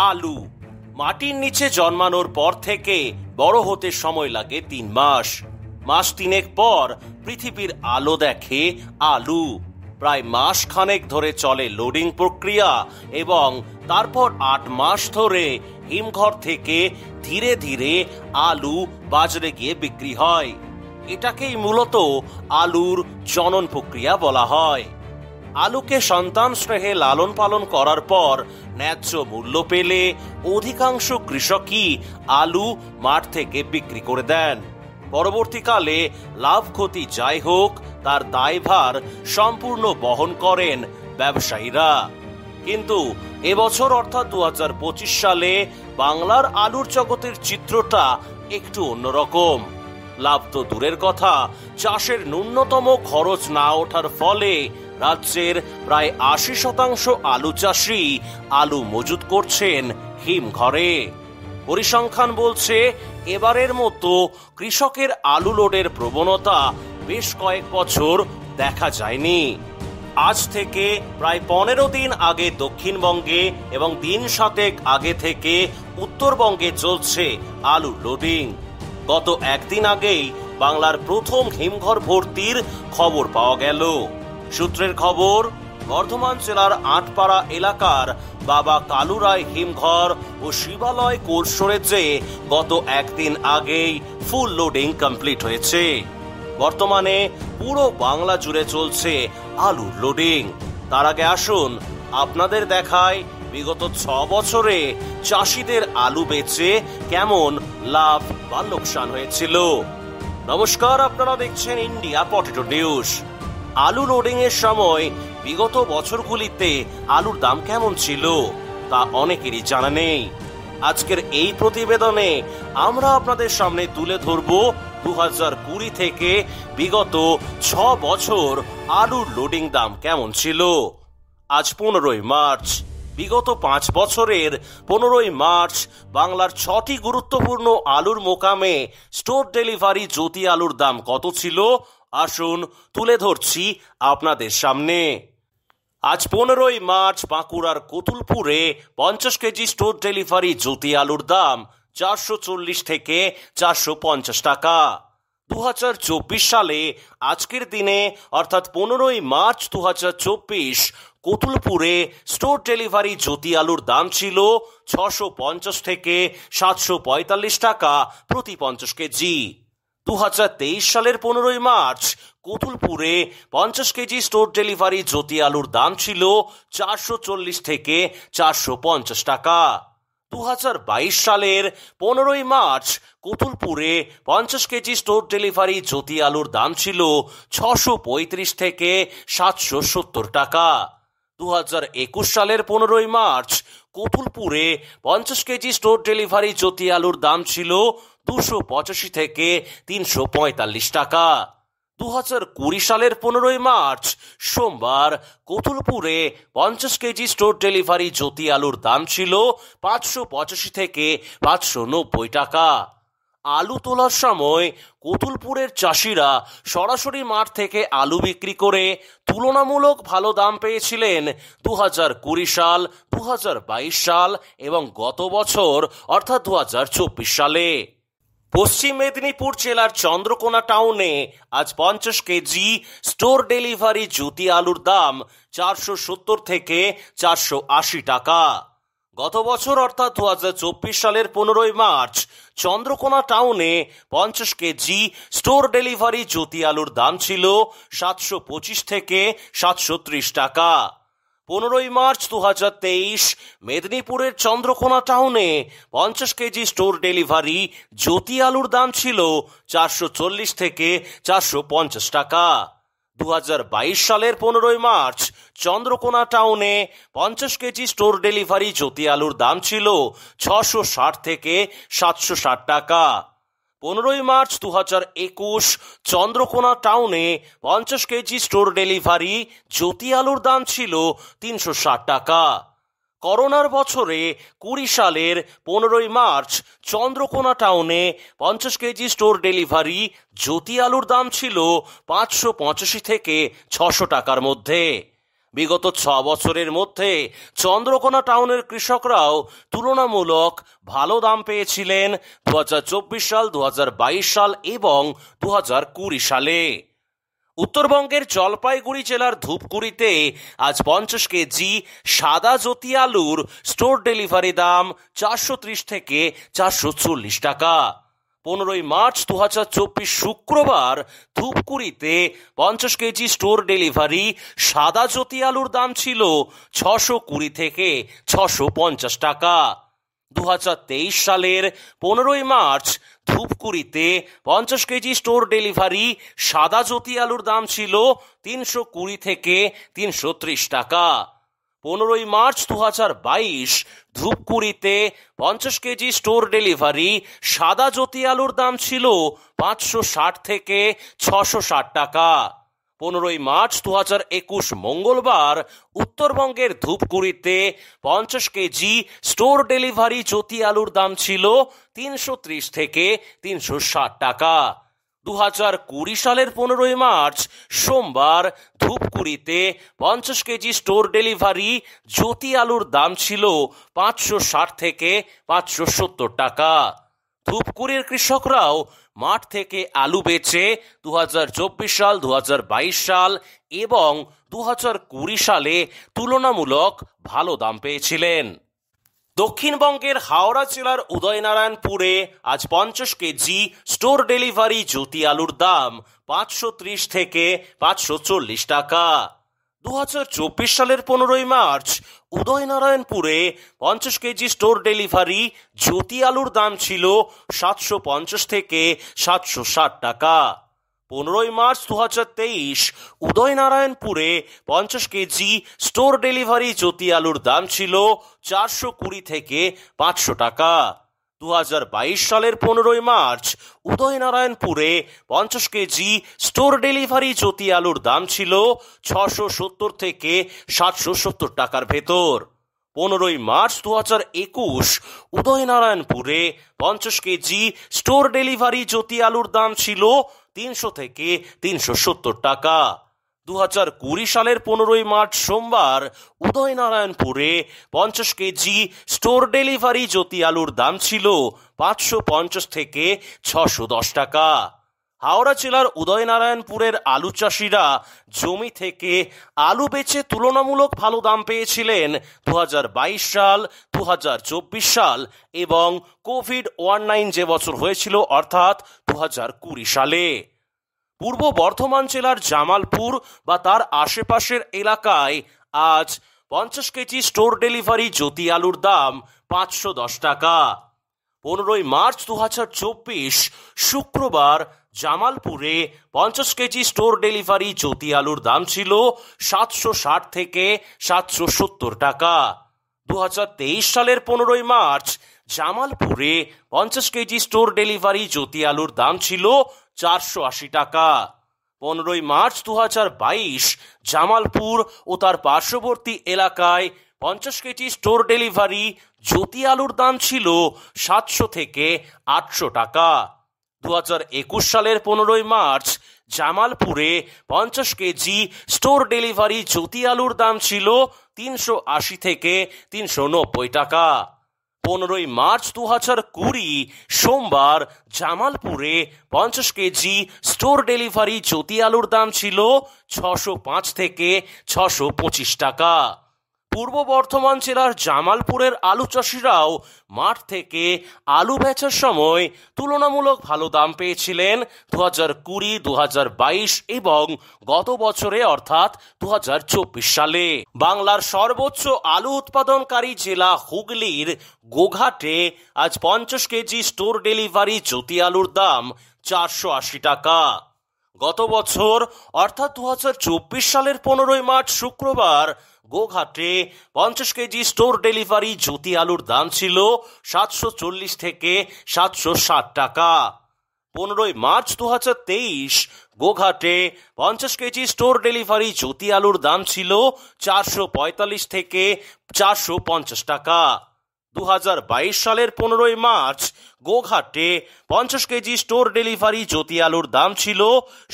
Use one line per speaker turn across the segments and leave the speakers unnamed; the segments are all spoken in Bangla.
আলু মাটির নিচে জন্মানোর পর থেকে বড় হতে সময় লাগে 3 মাস। মাস 3 পর পৃথিবীর আলো দেখে আলু। প্রায় মাস খানেক ধরে চলে লোডিং প্রক্রিয়া এবং তারপর 8 মাস ধরে হিমঘর থেকে ধীরে ধীরে আলু বাজারে গিয়ে বিক্রি হয়। এটাকেই মূলত আলুর জনন প্রক্রিয়া বলা হয়। আলুকে সন্তান স্নেহে লালন পালন করার পর ন্যায্য মূল্য পেলে অধিকাংশ কৃষকই আলু মাঠ থেকে বিক্রি করে দেন। পরবর্তীকালে লাভ ক্ষতি যাই হোক, তার দায়ভার সম্পূর্ণ বহন করেন ব্যবসায়ীরা। কিন্তু এবছর অর্থাৎ 2025 সালে বাংলার আলুর জগতের চিত্রটা একটু অন্যরকম। লাভ তো দূরের কথা, চাষের ন্যূনতম খরচ না ওঠার ফলে রাজ্যের প্রায় 80% আলু চাষি আলু মজুত করছেন হিমঘরে। পরিসংখ্যান বলছে এবারের মতো কৃষকের আলু লোডের প্রবণতা বেশ কয়েক বছর দেখা যায়নি। আজ থেকে প্রায় 15 দিন আগে দক্ষিণবঙ্গে এবং দিন 7 আগে থেকে উত্তরবঙ্গে চলছে আলু লোডিং। গত একদিন আগেই বাংলার প্রথম হিমঘর ভর্তির খবর পাওয়া গেল। সূত্রের খবর, বর্ধমান জেলার আটপাড়া এলাকার বাবা কালুরায় হিমঘর ও শিবালয় কোল্ড স্টোরেজে গত একদিন আগেই ফুল লোডিং কমপ্লিট হয়েছে। বর্তমানে পুরো বাংলা জুড়ে চলছে আলুর লোডিং। তার আগে আসুন আপনাদের দেখায় বিগত 6 বছরে চাষিদের আলু বেচে কেমন লাভ বা লোকসান হয়েছিল। নমস্কার, আপনারা দেখছেন ইন্ডিয়া পটেটো নিউজ। আলু লোডিং এর সময় বিগত বছরগুলিতে আলুর দাম কেমন ছিল তা অনেকেরই জানা নেই। আজকের এই প্রতিবেদনে আমরা আপনাদের সামনে তুলে ধরব 2020 থেকে বিগত 6 বছর আলুর লোডিং দাম কেমন ছিল। আজ 15 মার্চ। বিগত 5 বছরের 15 মার্চ বাংলার 6টি গুরুত্বপূর্ণ আলুর মোকামে স্টোর ডেলিভারি জ্যোতি আলুর দাম কত ছিল আসুন তুলে ধরছি আপনাদের সামনে। আজ 15 মার্চ বাঁকুড়ার কতুলপুরে 50 কেজি স্টোর ডেলিভারি জ্যোতি আলুর দাম 440 থেকে 450 টাকা। 2024 সালে আজকের দিনে অর্থাৎ 15 মার্চ 2024 কতুলপুরে স্টোর ডেলিভারি জ্যোতি আলুর দাম ছিল 650 থেকে 745 টাকা প্রতি 50 কেজি। 2023 সালের 15 মার্চ কতুলপুরে 50 কেজি স্টোর ডেলিভারি জ্যোতি আলুর দাম ছিল 440 থেকে 450 টাকা। 2022 সালের 15 মার্চ কতুলপুরে 50 কেজি স্টোর ডেলিভারি জ্যোতি আলুর দাম ছিল 635 থেকে 770 টাকা। 2021 সালের 15 মার্চ কতুলপুরে 50 কেজি স্টোর ডেলিভারি জ্যোতি আলুর দাম ছিল 285 থেকে 345 টাকা। 2020 সালের 15 মার্চ সোমবার কতুলপুরে 50 কেজি স্টোর ডেলিভারি জ্যোতি আলুর দাম ছিল 585 থেকে 590 টাকা। আলু তোলার সময় কতুলপুরের চাষিরা সরাসরি মাঠ থেকে আলু বিক্রি করে তুলনামূলক ভালো দাম পেয়েছিলেন 2020 সাল, 2022 সাল এবং গত বছর অর্থাৎ 2024 সালে। পশ্চিম মেদিনীপুর জেলার চন্দ্রকোনা টাউনে আজ 50 কেজি স্টোর ডেলিভারি জ্যোতি আলুর দাম 470 থেকে 480 টাকা। গত বছর অর্থাৎ 2024 সালের 15 মার্চ চন্দ্রকোনা টাউনে 50 কেজি স্টোর ডেলিভারি জ্যোতি আলুর দাম ছিল 725 থেকে 730 টাকা। 15 মার্চ 2023 মেদিনীপুরের চন্দ্রকোনা টাউনে 50 কেজি স্টোর ডেলিভারি জ্যোতি আলুর দাম ছিল 440 থেকে 450 টাকা। 2022 সালের 15 মার্চ চন্দ্রকোনা টাউনে 50 কেজি স্টোর ডেলিভারি জ্যোতি আলুর দাম ছিল 660 থেকে 760 টাকা। 15 মার্চ 2021 চন্দ্রকোনা টাউনে 50 কেজি স্টোর ডেলিভারি জ্যোতি আলুর দাম ছিল 360 টাকা। করোনার বছরে 20 সালের 15 মার্চ চন্দ্রকোনা টাউনে 50 কেজি স্টোর ডেলিভারি জ্যোতি আলুর দাম ছিল 585 থেকে 600 টাকার মধ্যে। বিগত 6 বছরের মধ্যে চন্দ্রকোনা টাউনের কৃষকরাও তুলনামূলক ভালো দাম পেয়েছিলেন 2024 সাল, 2022 সাল এবং 2020 সালে। উত্তরবঙ্গের জলপাইগুড়ি জেলার ধূপগুড়িতে আজ 50 কেজি সাদা জ্যোতি আলুর স্টোর ডেলিভারি দাম 430 থেকে 440 টাকা। 15ই মার্চ 2024 শুক্রবার ধূপগুড়িতে 50 কেজি স্টোর ডেলিভারি সাদা জ্যোতি আলুর দাম ছিল 620 থেকে 650 টাকা। 2023 সালের 15ই মার্চ ধূপগুড়িতে 50 কেজি স্টোর ডেলিভারি সাদা জ্যোতি আলুর দাম ছিল 320 থেকে 330 টাকা। 15ই মার্চ 2022 ধূপগুড়িতে 50 কেজি স্টোর ডেলিভারি সাদা জ্যোতি আলুর দাম ছিল 560 থেকে 660 টাকা। 15ই মার্চ 2021 মঙ্গলবার উত্তরবঙ্গের ধূপগুড়িতে 50 কেজি স্টোর ডেলিভারি জ্যোতি আলুর দাম ছিল 330 থেকে 360 টাকা। 2020 সালের 15ই মার্চ সোমবার ধূপগুড়িতে 50 কেজি স্টোর ডেলিভারি জ্যোতি আলুর দাম ছিল 560 থেকে 570 টাকা। ধূপগুড়ির কৃষকরাও মাঠ থেকে আলু বেচে 2024 সাল, 2022 সাল এবং 2020 সালে তুলনামূলক ভালো দাম পেয়েছিলেন। দক্ষিণবঙ্গের হাওড়া জেলার উদয়নারায়ণপুরে আজ 50 কেজি স্টোর ডেলিভারি জ্যোতি আলুর দাম 530 থেকে 540 টাকা। 2024 সালের 15ই মার্চ উদয়নারায়ণপুরে 50 কেজি স্টোর ডেলিভারি জ্যোতি আলুর দাম ছিল 750 থেকে 760 টাকা। 15ই মার্চ 2023 উদয়নারায়ণপুরে 50 কেজি স্টোর ডেলিভারি জ্যোতি আলুর দাম ছিল 420 থেকে 500 টাকা। 2022 সালের 15ই মার্চ উদয়নারায়ণপুরে 50 কেজি স্টোর ডেলিভারি জ্যোতি আলুর দাম ছিল 670 থেকে 770 টাকার ভেতর। 15ই মার্চ 2021 উদয়নারায়ণপুরে 50 কেজি স্টোর ডেলিভারি জ্যোতি আলুর দাম ছিল 300 থেকে 370 টাকা। 2020 সালের 15ই মার্চ সোমবার উদয়নারায়ণপুরে 50 কেজি স্টোর ডেলিভারি জ্যোতি আলুর দাম ছিল 550 থেকে 610 টাকা। হাওড়া জেলার উদয়নারায়ণপুরের আলু চাষিরা জমি থেকে আলু বেচে তুলনামূলক ভালো দাম পেয়েছিলেন 2022 সাল, 2024 সাল এবং কোভিড-19 যে বছর হয়েছিল অর্থাৎ 2020 সালে। পূর্ব বর্ধমান জেলার জামালপুর বা তার আশেপাশের এলাকায় আজ 50 কেজি স্টোর ডেলিভারি জ্যোতি আলুর দাম 510 টাকা। 15ই মার্চ 2024 শুক্রবার জামালপুরে 50 কেজি স্টোর ডেলিভারি জ্যোতি আলুর দাম ছিল 760 থেকে 770 টাকা। 2023 সালের 15ই মার্চ জামালপুরে 50 কেজি স্টোর ডেলিভারি জ্যোতি আলুর দাম ছিল 480 টাকা। 15ই মার্চ 2022 জামালপুর ও তার পার্শ্ববর্তী এলাকায় 50 কেজি স্টোর ডেলিভারি জ্যোতি আলুর দাম ছিল 700 থেকে 800 টাকা। 2021 সালের 15ই মার্চ জামালপুরে 50 কেজি স্টোর ডেলিভারি জ্যোতি আলুর দাম ছিল 380 থেকে 390 টাকা। 15ই মার্চ 2020 সোমবার জামালপুরে 50 কেজি স্টোর ডেলিভারি জ্যোতি আলুর দাম ছিল 605 থেকে 625 টাকা। পূর্ব বর্ধমান জেলার জামালপুরের আলু চাষিরাও মাঠ থেকে আলু বেচার সময় তুলনামূলক ভালো দাম পেয়েছিলেন 2020, 2022 এবং গত বছরে অর্থাৎ 2024 সালে। বাংলার সর্বোচ্চ আলু উৎপাদনকারী জেলা হুগলির গোঘাটে আজ 50 কেজি স্টোর ডেলিভারি জ্যোতি আলুর দাম 480 টাকা। গত বছর অর্থাৎ 2024 সালের 15ই মার্চ শুক্রবার গোঘাটে 50 কেজি স্টোর ডেলিভারি জ্যোতি আলুর দাম ছিল 740 থেকে 760 টাকা। 15ই মার্চ 2023 গোঘাটে 50 কেজি স্টোর ডেলিভারি জ্যোতি আলুর দাম ছিল 445 থেকে 450 টাকা। 2022 সালের 15ই মার্চ গোঘাটে 50 কেজি স্টোর ডেলিভারি জ্যোতি আলুর দাম ছিল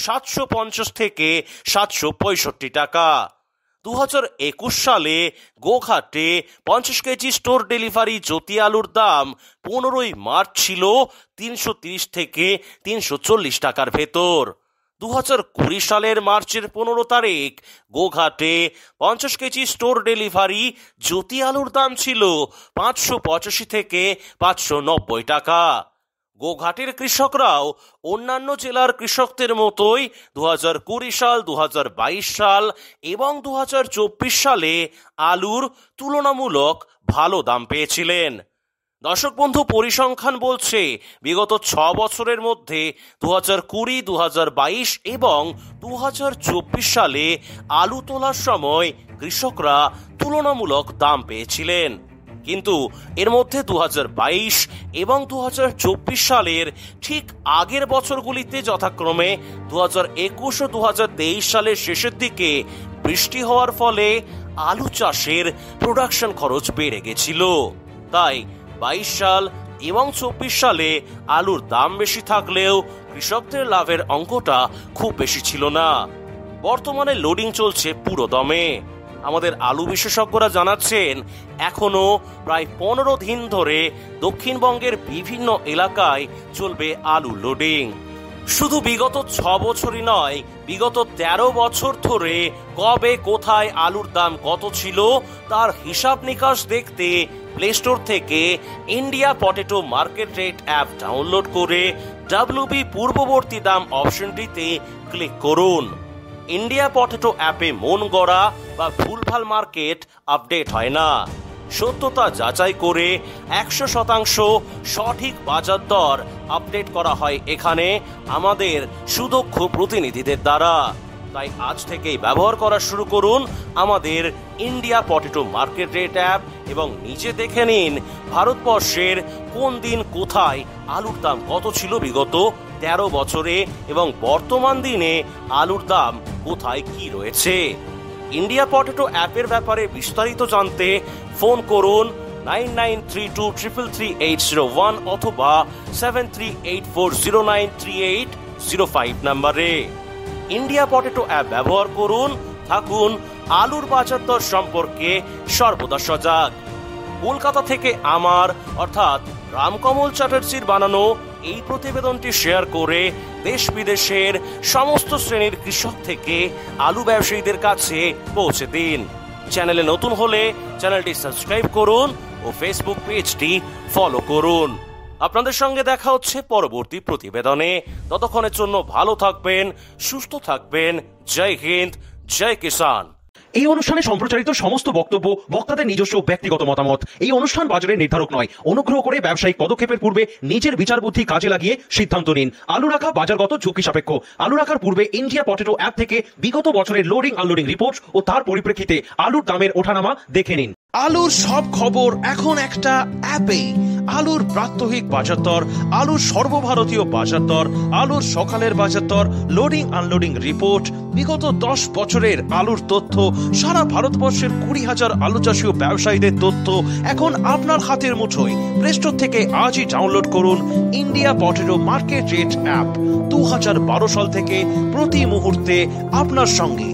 750 থেকে 765 টাকা। 2021 সালে গোঘাটে 50 কেজি স্টোর ডেলিভারি জ্যোতি আলুর দাম 15ই মার্চ ছিল 330 থেকে 340 টাকার ভেতর। 2020 সালের মার্চের 15 তারিখ গোঘাটে 50 কেজি স্টোর ডেলিভারি জ্যোতি আলুর দাম ছিল 585 থেকে 590 টাকা। গোঘাটের কৃষকরাও অন্যান্য জেলার কৃষকদের মতোই 2020 সাল, 2022 সাল এবং 2024 সালে আলুর তুলনামূলক ভালো দাম পেয়েছিলেন। দর্শক বন্ধু, পরিসংখ্যান বলছে বিগত 6 বছরের মধ্যে 2020, 2022 এবং 2024 সালে আলু তোলার সময় কৃষকরা তুলনামূলক দাম পেয়েছিলেন। কিন্তু এর মধ্যে 2022 এবং 2024 সালের ঠিক আগের বছরগুলিতে যথাক্রমে 2021 ও 2023 সালের শেষের দিকে বৃষ্টি হওয়ার ফলে আলু চাষের প্রোডাকশন খরচ বেড়ে গেছিল। তাই 22 সাল এবং 24 সালে আলুর দাম বেশি থাকলেও কৃষকদের লাভের অঙ্কটা খুব বেশি ছিল না। বর্তমানে লোডিং চলছে পুরো দমে। আমাদের আলু বিশেষজ্ঞরা জানাচ্ছেন এখনো প্রায় 15 দিন ধরে দক্ষিণবঙ্গের বিভিন্ন এলাকায় চলবে আলু লোডিং। শুধু বিগত 6 বছরই নয়, বিগত 13 বছর ধরে কবে কোথায় আলুর দাম কত ছিল তার হিসাব নিকাশ দেখতে প্লে স্টোর থেকে India potato market rate app download করে WB পূর্ববর্তী দাম অপশনটিতে ক্লিক করুন। ইন্ডিয়া পটেটো অ্যাপে মন গড়া বা ভুলভাল মার্কেট আপডেট হয় না। সত্যতা যাচাই করে 100% সঠিক বাজার দর আপডেট করা হয় এখানে আমাদের সুদক্ষ প্রতিনিধিদের দ্বারা। তাই আজ থেকেই ব্যবহার করা শুরু করুন আমাদের India potato market rate app এবং নিজে দেখে নিন ভারতবর্ষের কোন দিন কোথায় আলুর দাম কত ছিল বিগত 13 বছরে এবং বর্তমান দিনে আলুর দাম কোথায় কি রয়েছে। ইন্ডিয়া পটেটো অ্যাপের ব্যাপারে বিস্তারিত জানতে ফোন করুন 9932333801 অথবা 7384093805 নম্বরে। ইন্ডিয়া পটেটো অ্যাপ ব্যবহার করুন, থাকুন আলুর বাজার দর সম্পর্কে সর্বদা সজাগ। কলকাতা থেকে আমার অর্থাৎ রামকমল চ্যাটার্জির বানানো এই প্রতিবেদনটি শেয়ার করে দেশ বিদেশের সমস্ত শ্রেণীর কৃষক থেকে আলু ব্যবসায়ীদের কাছে পৌঁছে দিন। চ্যানেলে নতুন হলে চ্যানেলটি সাবস্ক্রাইব করুন ও ফেসবুক পেজটি ফলো করুন। আপনাদের সঙ্গে দেখা হচ্ছে পরবর্তী প্রতিবেদনে। ততক্ষণের জন্য ভালো থাকবেন, সুস্থ থাকবেন। জয় হিন্দ, জয় কিষান।
এই অনুষ্ঠানে সম্প্রচারিত সমস্ত বক্তব্য বক্তাদের নিজস্ব ব্যক্তিগত মতামত। এই অনুষ্ঠান বাজারের নির্ধারক নয়। অনুগ্রহ করে ব্যবসায়িক পদক্ষেপের পূর্বে নিজের বিচার বুদ্ধি কাজে লাগিয়ে সিদ্ধান্ত নিন। আলু রাখা বাজারগত ঝুঁকি সাপেক্ষ। আলু রাখার পূর্বে ইন্ডিয়া পটেটো অ্যাপ থেকে বিগত বছরের লোডিং আনলোডিং রিপোর্ট ও তার পরিপ্রেক্ষিতে আলুর দামের ওঠানামা দেখে নিন।
আলুর সব খবর এখন একটা অ্যাপে। আলুর প্রাত্যহিক বাজার দর, আলুর সর্বভারতীয় বাজার দর, আলুর সকালের বাজার দর, লোডিং আনলোডিং রিপোর্ট, বিগত 10 বছরের আলুর তথ্য, সারা ভারতবর্ষের 20,000 আলু চাষী ও ব্যবসায়ীদের তথ্য এখন আপনার হাতের মুঠোয়। প্লে স্টোর থেকে আজই ডাউনলোড করুন India potato market rate app. 2012 সাল থেকে প্রতি মুহূর্তে আপনার সঙ্গে।